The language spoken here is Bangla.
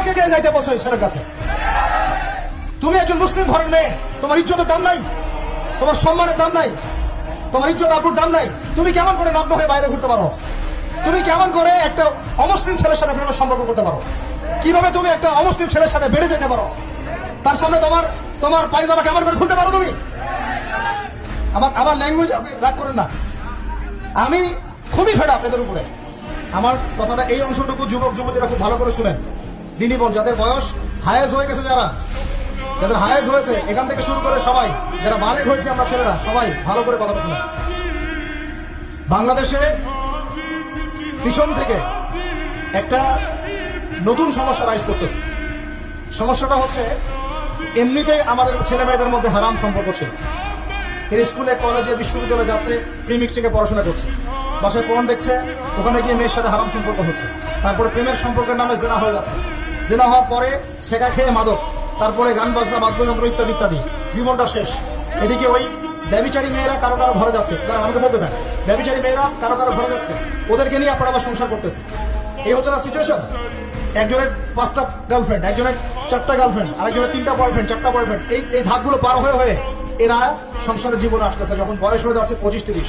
তোমাকে কে যাইতে বলছো এই ছেলের কাছে? তুমি একজন মুসলিম ঘরের মেয়ে, তোমার ইজ্জতের দাম নাই, তোমার সম্মানের দাম নাই, তোমার ইজ্জত আবরুর দাম নাই। তুমি কেমন করে নগ্ন হয়ে বাইরে ঘুরতে পারো? তুমি কেমন করে একটা অমুসলিম ছেলের সাথে প্রেমের সম্পর্ক করতে পারো? কিভাবে তুমি একটা অমুসলিম ছেলের সাথে বেড়ে যেতে পারো? তার সামনে তোমার পায়জামা কেমন করে খুলতে পারো তুমি? আমার ল্যাঙ্গুয়েজ আপনি রাগ করেন না। আমি খুবই ফেড আপ এদের উপরে। আমার কথাটা এই অংশটুকু যুবক যুবতীরা খুব ভালো করে শুনেন। দিনী বোন যাদের বয়স হায়েজ হয়ে গেছে, যাদের হায়েজ হয়েছে, এখান থেকে শুরু করে সবাই যারা বালেগ হয়েছে আমরা ছেলেরা, সবাই ভালো করে কথাটা শুনেন। বাংলাদেশে পিছন থেকে একটা নতুন সমস্যা রাইজ করতেছে। সমস্যাটা হচ্ছে এমনিতে আমাদের ছেলে মেয়েদের মধ্যে হারাম সম্পর্ক ছিল। এর স্কুলে কলেজে বিশ্ববিদ্যালয়ে যাচ্ছে, ফ্রি মিক্সিং এ পড়াশোনা করছে, বাসায় পর্ন দেখছে, ওখানে গিয়ে মেয়ের সাথে হারাম সম্পর্ক হচ্ছে, তারপরে প্রেমের সম্পর্কের নামে জেনা হয়ে যাচ্ছে, জেনা হওয়ার পরে ছেঁকা খেয়ে মাদক, তারপরে গান বাজনা বাদ্যযন্ত্র ইত্যাদি ইত্যাদি, জীবনটা শেষ। এদিকে ওই ব্যভিচারী মেয়েরা কারো কারো ঘরে যাচ্ছে, যারা আমাকে বলতে দেন, ব্যভিচারী মেয়েরা কারো কারো ঘরে যাচ্ছে, ওদেরকে নিয়ে আপনারা আবার সংসার করতেছে। এই হচ্ছে না সিচুয়েশন। একজনের 5টা গার্লফ্রেন্ড, একজনের 4টা গার্লফ্রেন্ড, আরেকজনের 3টা বয়ফ্রেন্ড, 4টা বয়ফ্রেন্ড। এই ধাপগুলো পার হয়ে এরা সংসারের জীবনে আসতেছে। যখন বয়স হয়ে যাচ্ছে 25-30,